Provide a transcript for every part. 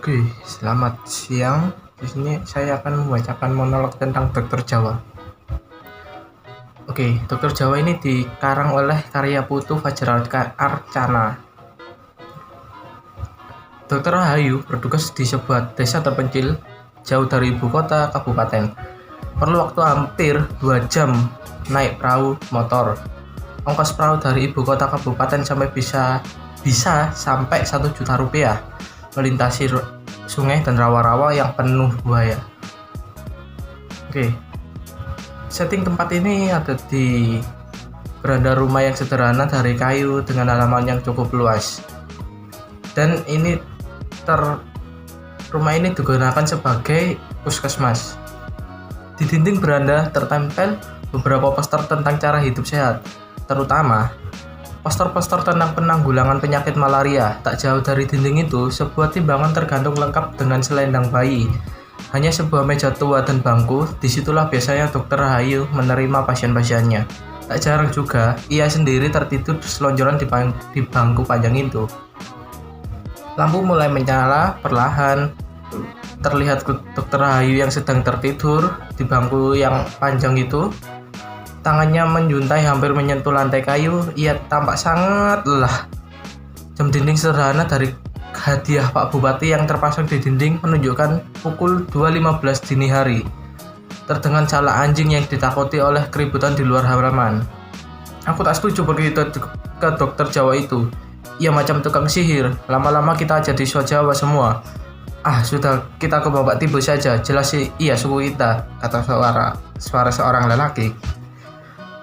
Oke, selamat siang. Di sini saya akan membacakan monolog tentang Dokter Jawa. Oke, Dokter Jawa ini dikarang oleh karya Putu Fajral Arcana. Dokter Rahayu bertugas di sebuah desa terpencil jauh dari ibu kota kabupaten. Perlu waktu hampir 2 jam naik perahu motor. Ongkos perahu dari ibu kota kabupaten sampai bisa sampai 1 juta rupiah. Melintasi sungai dan rawa-rawa yang penuh buaya. Oke, setting tempat ini ada di beranda rumah yang sederhana dari kayu dengan halaman yang cukup luas. Dan rumah ini digunakan sebagai puskesmas. Di dinding beranda tertempel beberapa poster tentang cara hidup sehat, terutama poster-poster tentang penanggulangan penyakit malaria. Tak jauh dari dinding itu, sebuah timbangan tergantung lengkap dengan selendang bayi. Hanya sebuah meja tua dan bangku, disitulah biasanya Dokter Rahayu menerima pasien-pasiennya. Tak jarang juga, ia sendiri tertidur selonjoran di bangku panjang itu. Lampu mulai menyala perlahan. Terlihat Dokter Rahayu yang sedang tertidur di bangku yang panjang itu. Tangannya menjuntai hampir menyentuh lantai kayu. Ia tampak sangat lelah. Jam dinding sederhana dari hadiah Pak Bupati yang terpasang di dinding menunjukkan pukul 2.15 dini hari. Terdengar cala anjing yang ditakuti oleh keributan di luar halaman. Aku tak setuju pergi ke Dokter Jawa itu. Ia macam tukang sihir. Lama-lama kita jadi so Jawa semua. Sudah, kita ke babak tibu saja. Jelas sih iya suku kita, kata suara seorang lelaki.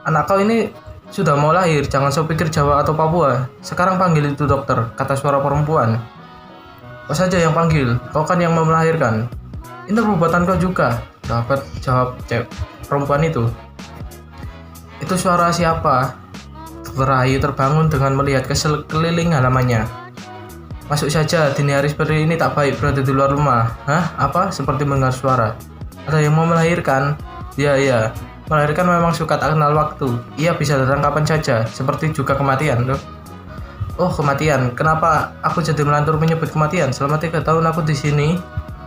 Anak kau ini sudah mau lahir, jangan so pikir Jawa atau Papua. Sekarang panggil itu dokter, kata suara perempuan. Kau saja yang panggil, kau kan yang mau melahirkan. Ini perbuatan kau juga, jawab perempuan itu. Itu suara siapa? Dokter Rahayu terbangun dengan melihat ke sekeliling halamannya. Masuk saja, dini hari seperti ini tak baik berada di luar rumah. Apa? Seperti mendengar suara. Ada yang mau melahirkan? Ya. Melahirkan memang suka tak kenal waktu. Ia bisa datang kapan saja, seperti juga kematian. Oh, kematian. Kenapa aku jadi melantur menyebut kematian? Selama 3 tahun aku di sini,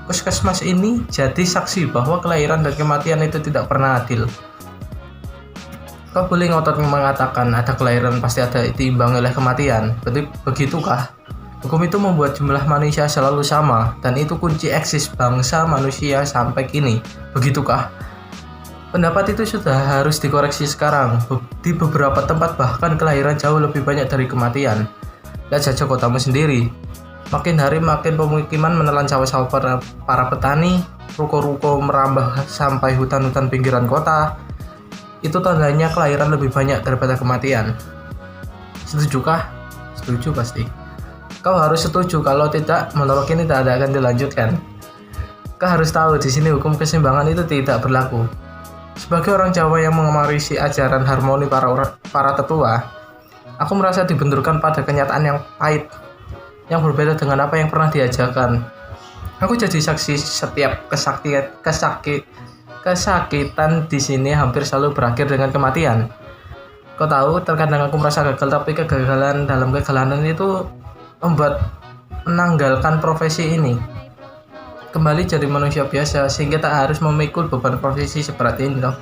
puskesmas ini jadi saksi bahwa kelahiran dan kematian itu tidak pernah adil. Kau boleh ngotot mengatakan ada kelahiran pasti ada diimbangi oleh kematian. Begitukah? Hukum itu membuat jumlah manusia selalu sama, dan itu kunci eksis bangsa manusia sampai kini. Begitukah? Pendapat itu sudah harus dikoreksi sekarang. Di beberapa tempat bahkan kelahiran jauh lebih banyak dari kematian. Lihat saja kotamu sendiri. Makin hari makin pemukiman menelan sawah-sawah para petani, ruko-ruko merambah sampai hutan-hutan pinggiran kota. Itu tandanya kelahiran lebih banyak daripada kematian. Setujukah? Setuju pasti. Kau harus setuju, kalau tidak, monolog ini tidak akan dilanjutkan. Kau harus tahu, di sini hukum keseimbangan itu tidak berlaku. Sebagai orang Jawa yang mengemarisi ajaran harmoni para tetua, aku merasa dibenturkan pada kenyataan yang pahit, yang berbeda dengan apa yang pernah diajarkan. Aku jadi saksi setiap kesakitan di sini hampir selalu berakhir dengan kematian. Kau tahu, terkadang aku merasa gagal, tapi kegagalan dalam kegagalan itu membuat menanggalkan profesi ini, kembali jadi manusia biasa, sehingga tak harus memikul beban profesi seberat ini loh.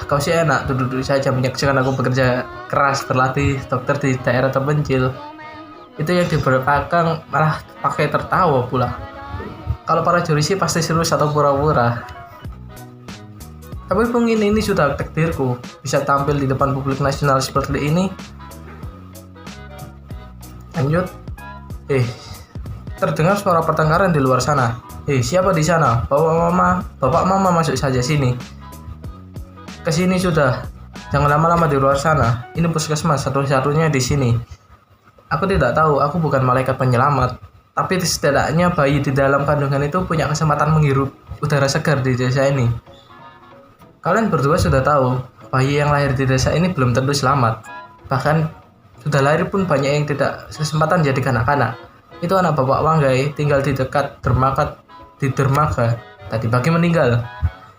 Kau sih enak duduk-duduk saja menyaksikan aku bekerja keras berlatih dokter di daerah terpencil. Itu yang di belakang malah pakai tertawa pula. Kalau para juri sih pasti serius atau pura-pura. Tapi mungkin ini sudah takdirku, bisa tampil di depan publik nasional seperti ini. Lanjut. Terdengar suara pertengkaran di luar sana. Siapa di sana? Bapak mama masuk saja sini. Kesini sudah. Jangan lama-lama di luar sana. Ini puskesmas satu-satunya di sini. Aku tidak tahu, aku bukan malaikat penyelamat. Tapi setidaknya bayi di dalam kandungan itu punya kesempatan menghirup udara segar di desa ini. Kalian berdua sudah tahu, bayi yang lahir di desa ini belum tentu selamat. Bahkan sudah lahir pun banyak yang tidak kesempatan jadi kanak-kanak. Itu anak Bapak Wanggai tinggal di dekat dermaga. Tadi pagi meninggal.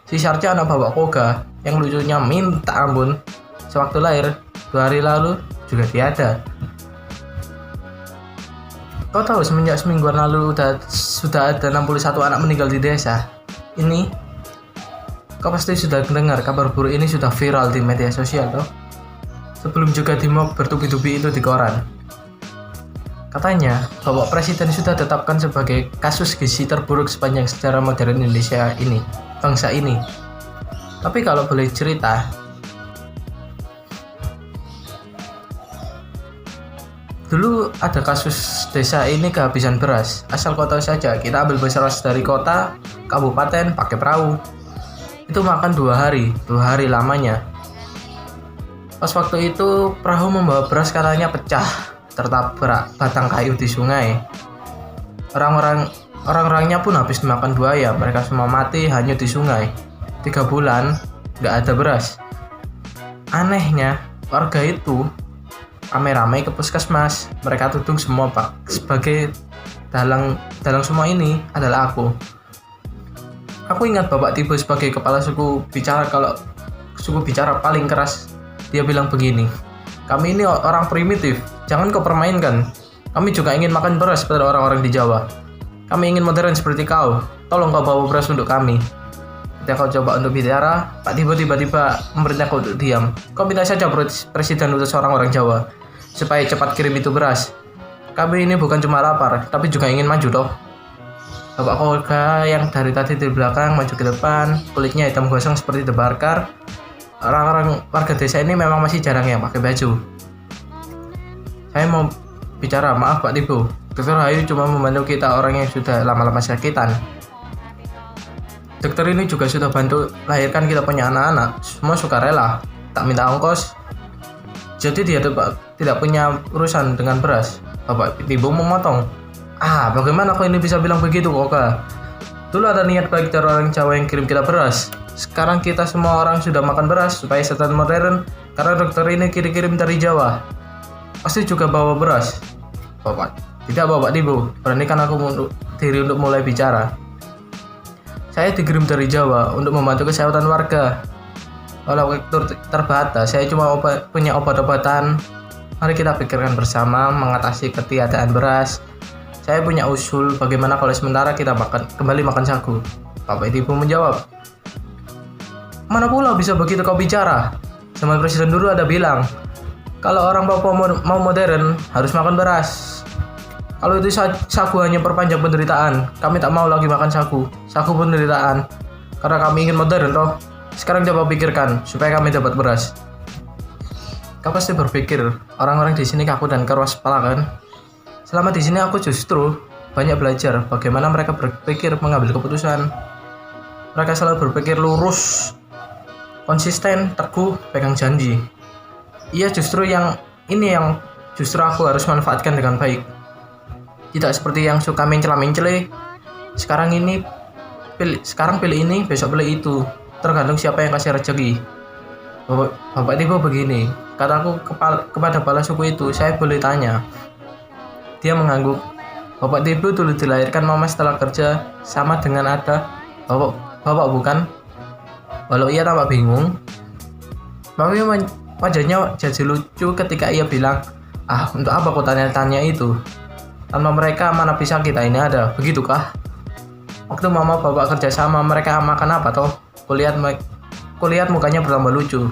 Si Sarja anak Bapak Koga yang lucunya minta ampun. Sewaktu lahir 2 hari lalu juga tiada. Kau tahu semenjak semingguan lalu sudah ada 61 anak meninggal di desa ini? Kau pasti sudah dengar kabar buruk ini sudah viral di media sosial toh? Sebelum juga dimok bertubi-tubi itu di koran. Katanya, Bapak Presiden sudah tetapkan sebagai kasus gizi terburuk sepanjang sejarah modern Indonesia ini, bangsa ini. Tapi kalau boleh cerita, dulu ada kasus desa ini kehabisan beras. Asal kau tahu saja, kita ambil beras dari kota, kabupaten, pakai perahu. Itu makan 2 hari lamanya. Pas waktu itu perahu membawa beras katanya pecah, tertabrak batang kayu di sungai. Orang-orangnya pun habis dimakan buaya. Mereka semua mati hanyut di sungai. 3 bulan nggak ada beras. Anehnya warga itu ramai-ramai ke puskesmas. Mereka tuduh semua Pak sebagai dalang semua ini adalah aku. Aku ingat Bapak Tibo sebagai kepala suku bicara, kalau suku bicara paling keras. Dia bilang begini, kami ini orang primitif, jangan kau permainkan. Kami juga ingin makan beras seperti orang-orang di Jawa. Kami ingin modern seperti kau. Tolong kau bawa beras untuk kami. Ketika kau coba untuk bicara, Pak Tibo tiba-tiba memerintah kau untuk diam. Kau minta saja presiden utus orang-orang Jawa supaya cepat kirim itu beras. Kami ini bukan cuma lapar, tapi juga ingin maju toh. Bapak Kolga yang dari tadi di belakang maju ke depan, kulitnya hitam gosong seperti dibakar. Orang-orang warga desa ini memang masih jarang yang pakai baju. Saya mau bicara, maaf Pak Tibo. Dokter Hayu cuma membantu kita orang yang sudah lama-lama sakitan. Dokter ini juga sudah bantu lahirkan kita punya anak-anak. Semua sukarela, tak minta ongkos. Jadi dia tidak punya urusan dengan beras. Bapak Tibo memotong. Bagaimana kau ini bisa bilang begitu, Koka? Dulu ada niat baik dari orang Jawa yang kirim kita beras. Sekarang kita semua orang sudah makan beras supaya setan modern, karena dokter ini kirim dari Jawa. Pasti juga bawa beras. Tidak Bapak Tibo, beranikan aku diri untuk mulai bicara. Saya dikirim dari Jawa untuk membantu kesehatan warga. Kalau waktu terbatas, saya cuma punya obat-obatan. Mari kita pikirkan bersama mengatasi ketiadaan beras. Saya punya usul bagaimana kalau sementara kita kembali makan sagu. Bapak Tibo menjawab, mana pula bisa begitu kau bicara? Zaman presiden dulu ada bilang, kalau orang Papua mau modern harus makan beras. Kalau itu sagu hanya perpanjang penderitaan, kami tak mau lagi makan sagu. Sagu penderitaan, karena kami ingin modern toh. Sekarang coba pikirkan supaya kami dapat beras. Kau pasti berpikir orang-orang di sini kaku dan keras kepala kan? Selama di sini aku justru banyak belajar bagaimana mereka berpikir mengambil keputusan. Mereka selalu berpikir lurus, konsisten, teguh, pegang janji. Iya justru yang justru aku harus manfaatkan dengan baik. Tidak seperti yang suka mencela-mencele. Sekarang pilih ini, besok pilih itu. Tergantung siapa yang kasih rezeki. Bapak Tibo begini, kataku kepada kepala suku itu, saya boleh tanya. Dia mengangguk. Bapak Tibo dulu dilahirkan mama setelah kerja sama dengan ada bapak bukan? Walau ia tampak bingung, tapi wajahnya jadi lucu ketika ia bilang, untuk apa kau tanya-tanya itu? Tanpa mereka mana bisa kita ini ada, begitukah? Waktu mama bapak kerja sama, mereka makan apa toh? Kulihat mukanya bertambah lucu.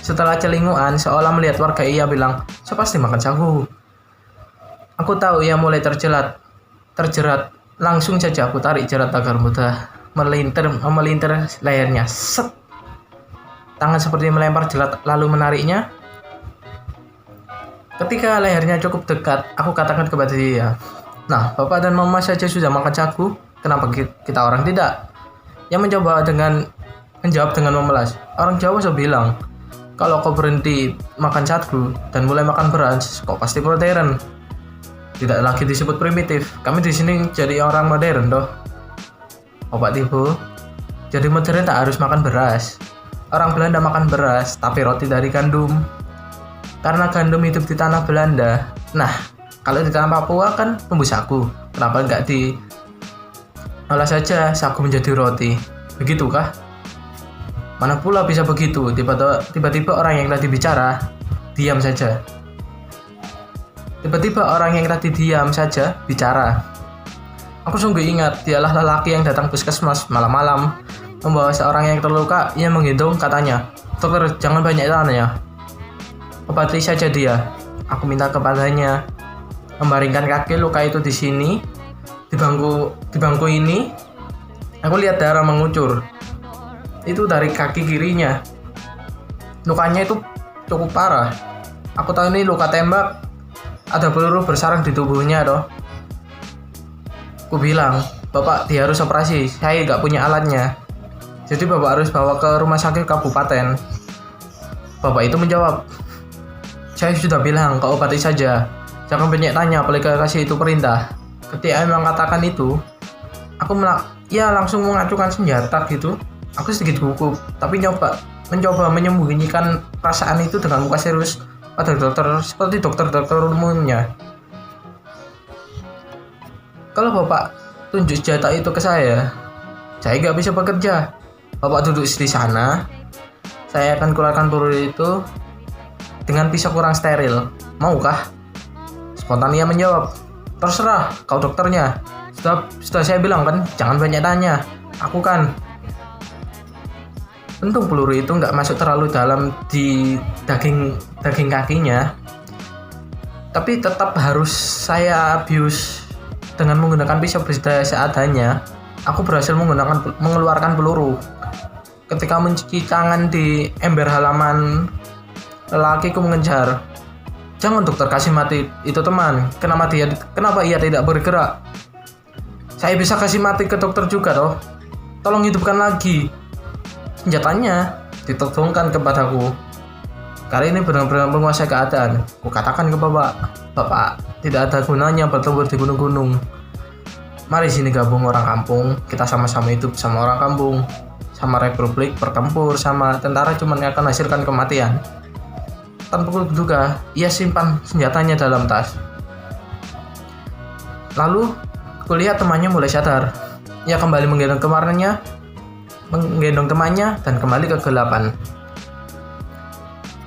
Setelah celinguan, seolah melihat warga, ia bilang, saya pasti makan sagu. Aku tahu ia mulai terjerat. Langsung saja aku tarik jerat agar mudah melintir lehernya. Set. Tangan seperti melempar jerat lalu menariknya. Ketika lehernya cukup dekat, aku katakan kepada dia, nah, bapak dan mama saja sudah makan sagu, kenapa kita orang tidak? Yang menjawab dengan memelas. Orang Jawa sudah bilang, kalau kau berhenti makan sagu dan mulai makan beras, kau pasti modern. Tidak lagi disebut primitif. Kami di sini jadi orang modern toh. Bapak Tibo, jadi modern tak harus makan beras. Orang Belanda makan beras, tapi roti dari gandum. Karena gandum hidup di tanah Belanda. Nah, kalau di tanah Papua kan tumbuh sagu. Kenapa nggak diolah saja sagu menjadi roti? Begitukah? Mana pula bisa begitu? Tiba-tiba orang yang tadi bicara diam saja. Tiba-tiba orang yang tadi diam saja bicara. Aku sungguh ingat, dialah lelaki yang datang puskesmas malam-malam membawa seorang yang terluka. Ia menggendong, katanya, "Dokter, jangan banyak tanya. Obati saja dia." Aku minta kepadanya membaringkan kaki luka itu di sini, di bangku ini. Aku lihat darah mengucur. Itu dari kaki kirinya. Lukanya itu cukup parah. Aku tahu ini luka tembak. Ada peluru bersarang di tubuhnya toh. Aku bilang, "Bapak, dia harus operasi. Saya nggak punya alatnya. Jadi bapak harus bawa ke rumah sakit kabupaten." Bapak itu menjawab, "Saya sudah bilang, kau obati saja. Jangan banyak tanya, apalagi kasih itu perintah." Ketika emang katakan itu, aku langsung mengacukan senjata gitu. Aku sedikit gugup, tapi mencoba menyembunyikan perasaan itu dengan muka serius pada dokter, seperti dokter-dokter umumnya. "Kalau bapak tunjuk senjata itu ke saya nggak bisa bekerja. Bapak duduk di sana, saya akan keluarkan peluru itu dengan pisau kurang steril. Maukah?" Spontan ia menjawab, "Terserah, kau dokternya. Sudah saya bilang kan, jangan banyak tanya. Aku kan." Untung peluru itu nggak masuk terlalu dalam di daging kakinya, tapi tetap harus saya abuse dengan menggunakan pisau berdaya seadanya. Aku berhasil mengeluarkan peluru. Ketika mencuci tangan di ember halaman, lelakiku mengejar, "Jangan dokter, kasih mati itu teman. Kenapa ia tidak bergerak? Saya bisa kasih mati ke dokter juga toh. Tolong hidupkan lagi." Senjatanya ditodongkan kepadaku. Kali ini benar-benar menguasai keadaan. Ku katakan ke bapak, tidak ada gunanya bertempur di gunung-gunung. Mari sini gabung orang kampung. Kita sama-sama hidup sama orang kampung. Sama republik bertempur sama tentara cuma akan hasilkan kematian. Tanpa kuduga, ia simpan senjatanya dalam tas. Lalu, kulihat temannya mulai sadar. Ia kembali menggendong temannya dan kembali ke kegelapan.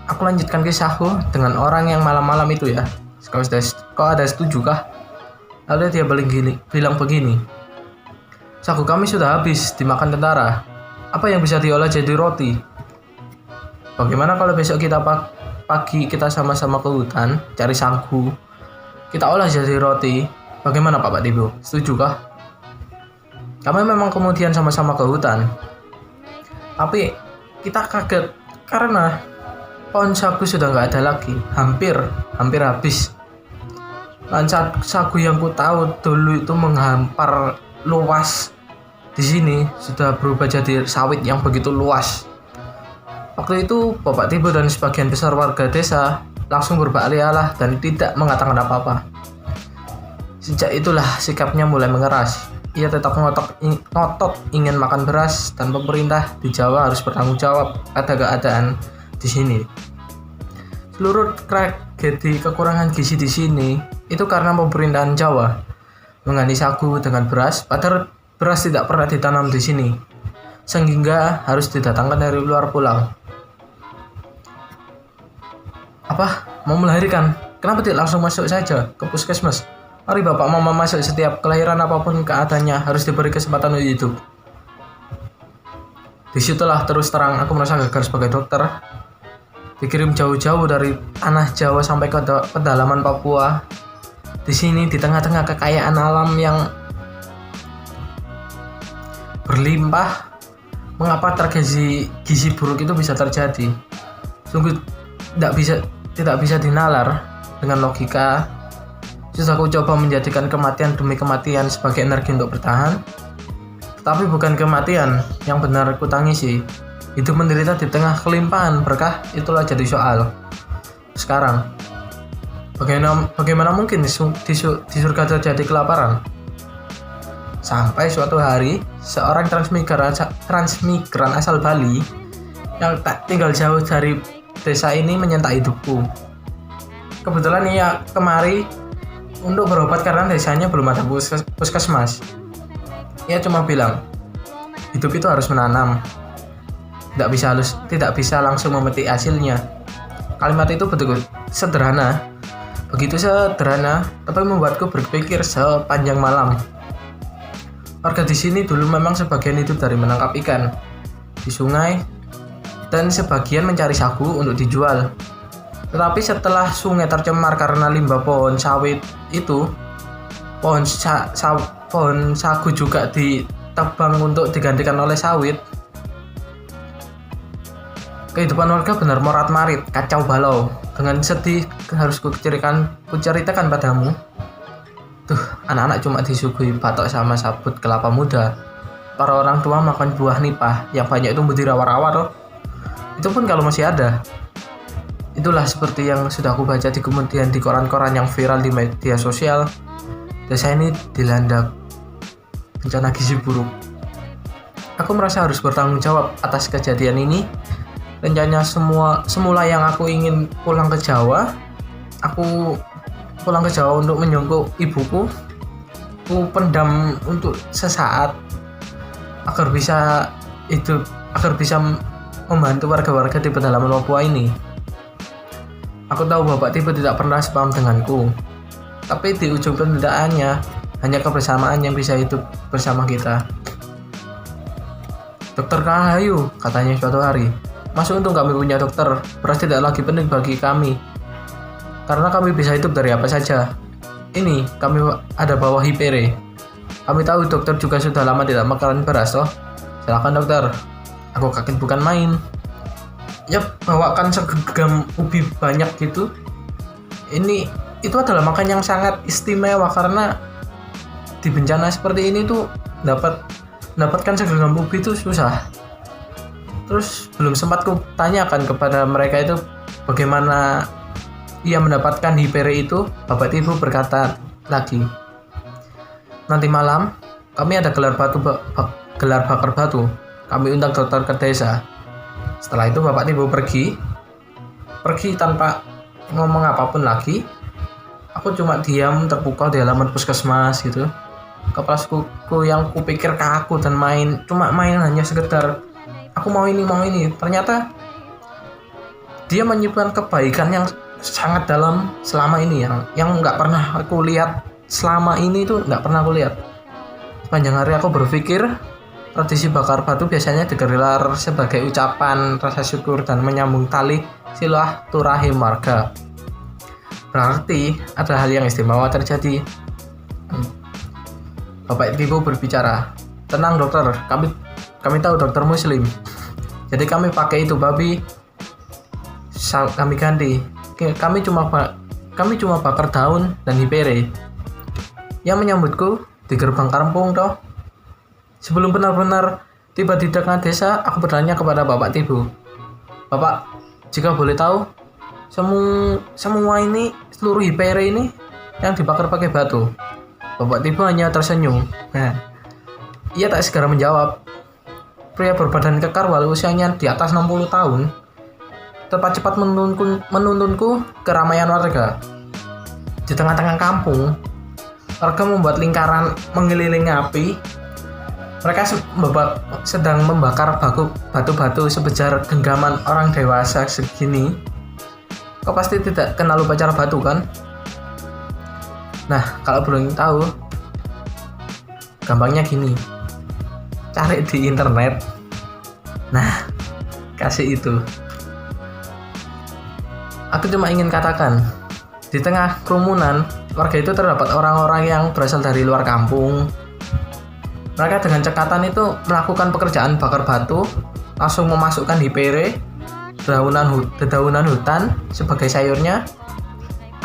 Aku lanjutkan kisahku dengan orang yang malam-malam itu ya. Kau ada setuju kah? Lalu dia bilang begini, "Sagu kami sudah habis dimakan tentara. Apa yang bisa diolah jadi roti? Bagaimana kalau besok pagi kita sama-sama ke hutan cari sagu, kita olah jadi roti? Bagaimana Pak Tibo? Setuju kah?" Kami memang kemudian sama-sama ke hutan. Tapi kita kaget karena pohon sagu sudah nggak ada lagi, hampir habis. Dan sagu yang ku tahu dulu itu menghampar luas di sini sudah berubah jadi sawit yang begitu luas. Waktu itu Bapak Tibo dan sebagian besar warga desa langsung berbalik dan tidak mengatakan apa-apa. Sejak itulah sikapnya mulai mengeras. Ia tetap ngotot ingin makan beras dan pemerintah di Jawa harus bertanggung jawab pada keadaan di sini. Seluruh tragedi kekurangan gizi di sini itu karena pemerintahan Jawa mengganti sagu dengan beras, padahal beras tidak pernah ditanam di sini, sehingga harus didatangkan dari luar pulau. "Apa? Mau melahirkan? Kenapa tidak langsung masuk saja ke puskesmas? Mari bapak mama masuk, setiap kelahiran apapun keadaannya harus diberi kesempatan untuk hidup." Disitulah terus terang aku merasa gagal sebagai dokter. Dikirim jauh-jauh dari tanah Jawa sampai ke pedalaman Papua. Di sini di tengah-tengah kekayaan alam yang berlimpah, mengapa tragedi gizi buruk itu bisa terjadi? Sungguh tidak bisa dinalar dengan logika. Sudah aku coba menjadikan kematian demi kematian sebagai energi untuk bertahan, tetapi bukan kematian yang benar ku tangisi. Hidup menderita di tengah kelimpahan berkah, itulah jadi soal. Sekarang, bagaimana mungkin di surga terjadi kelaparan? Sampai suatu hari, seorang transmigran asal Bali yang tak tinggal jauh dari desa ini menyentak hidupku. Kebetulan ia kemari untuk berobat karena desanya belum ada puskesmas. Ia cuma bilang, hidup itu harus menanam, tidak bisa langsung memetik hasilnya. Kalimat itu betul sederhana, Begitu sederhana, tapi membuatku berpikir sepanjang malam. Warga di sini dulu memang sebagian hidup dari menangkap ikan di sungai dan sebagian mencari sagu untuk dijual. Tetapi setelah sungai tercemar karena limbah pohon sawit itu, pohon sagu juga ditebang untuk digantikan oleh sawit. Kehidupan warga benar morat-marit, kacau balau. Dengan sedih harus kuceritakan padamu. Tuh, anak-anak cuma disuguhi batok sama sabut kelapa muda. Para orang tua makan buah nipah yang banyak tumbuh di rawa-rawa toh. Itu pun kalau masih ada. Itulah seperti yang sudah aku baca kemudian di koran-koran yang viral di media sosial. Desa ini dilanda bencana gizi buruk. Aku merasa harus bertanggung jawab atas kejadian ini. Rencana semula yang aku ingin pulang ke Jawa. Aku pulang ke Jawa untuk menjenguk ibuku. Aku pendam untuk sesaat agar bisa membantu warga-warga di pedalaman Papua ini. Aku tahu Bapak Tibu tidak pernah sepaham denganku, tapi di ujung pendadaannya hanya kebersamaan yang bisa hidup bersama kita. Dokter Kahayu, katanya suatu hari, masuk untung kami punya dokter, beras tidak lagi penting bagi kami, karena kami bisa hidup dari apa saja. Ini, kami ada bawa Hipere. Kami tahu dokter juga sudah lama tidak makan beras toh. Silakan dokter. Aku kaget bukan main. Ya, bawakan segenggam ubi banyak gitu. Itu adalah makan yang sangat istimewa karena di bencana seperti ini tuh dapatkan segenggam ubi itu susah. Terus belum sempat ku tanyakan kepada mereka itu bagaimana ia mendapatkan Hipere itu. Bapak Tibu berkata lagi, nanti malam kami ada gelar bakar batu. Kami undang dokter ke desa. Setelah itu Bapak Tibu pergi tanpa ngomong apapun lagi. Aku cuma diam terpukau di halaman puskesmas gitu. Kepalaku yang kupikir kaku dan cuma main hanya sekedar aku mau ini. Ternyata dia menyimpan kebaikan yang sangat dalam selama ini yang nggak pernah aku lihat selama ini tuh nggak pernah aku lihat. Sepanjang hari aku berpikir tradisi bakar batu biasanya digelar sebagai ucapan rasa syukur dan menyambung tali silaturahim warga. Berarti ada hal yang istimewa terjadi. Bapak Tibu berbicara, tenang dokter, kami tahu dokter muslim, jadi kami pakai itu babi, kami ganti. Kami cuma bakar daun dan Hipere. Yang menyambutku di gerbang kampung toh. Sebelum benar-benar tiba di tengah desa, aku bertanya kepada Bapak Tibu, Bapak, jika boleh tahu, semua ini, seluruh Hipere ini yang dibakar pakai batu. Bapak Tibu hanya tersenyum. Ia tak segera menjawab. Pria berbadan kekar walau usianya di atas 60 tahun cepat menuntunku ke keramaian warga. Di tengah-tengah kampung, warga membuat lingkaran mengelilingi api. Mereka sedang membakar batu-batu sebesar genggaman orang dewasa segini. Kau pasti tidak kenal upacara batu kan? Nah, kalau belum tahu, gampangnya gini. Cari di internet. Nah, kasih itu. Aku cuma ingin katakan, di tengah kerumunan, warga itu terdapat orang-orang yang berasal dari luar kampung. Mereka dengan cekatan itu melakukan pekerjaan bakar batu, langsung memasukkan Hipere, dedaunan hutan sebagai sayurnya.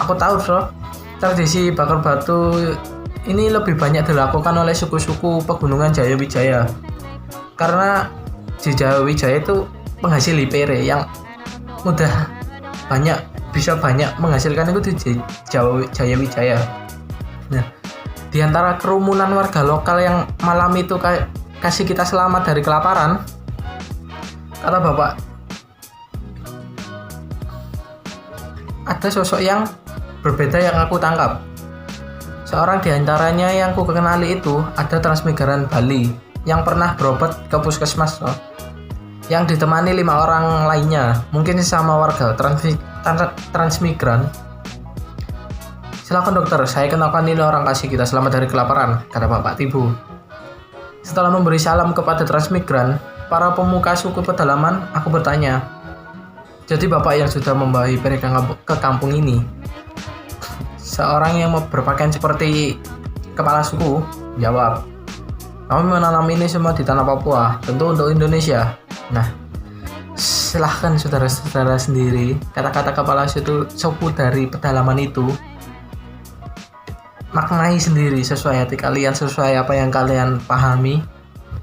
Aku tahu bro, tradisi bakar batu ini lebih banyak dilakukan oleh suku-suku pegunungan Jayawijaya. Karena di Jayawijaya itu penghasil Hipere yang bisa banyak menghasilkan itu di Jayawijaya. Nah, di antara kerumunan warga lokal yang malam itu kasih kita selamat dari kelaparan, kata Bapak, ada sosok yang berbeda yang aku tangkap. Seorang di antaranya yang ku kenali itu ada transmigran Bali yang pernah berobat ke puskesmas yang ditemani 5 orang lainnya, mungkin sama warga transmigran. Silakan dokter, saya kenalkan ini orang kasih kita selamat dari kelaparan, kata Bapak Tibu. Setelah memberi salam kepada transmigran, para pemuka suku pedalaman, aku bertanya, jadi Bapak yang sudah membawahi mereka ke kampung ini? Seorang yang berpakaian seperti kepala suku jawab, kami menanam ini semua di tanah Papua, tentu untuk Indonesia. Nah, silahkan saudara-saudara sendiri, kata-kata kepala suku dari pedalaman itu maknai sendiri sesuai hati kalian, sesuai apa yang kalian pahami.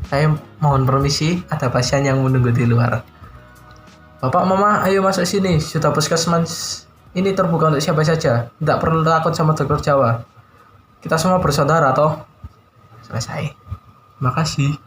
Saya mohon permisi, ada pasien yang menunggu di luar. Bapak, Mama, ayo masuk sini. Sudah puskesmas ini terbuka untuk siapa saja. Tidak perlu takut sama dokter Jawa. Kita semua bersaudara toh. Selesai. Makasih.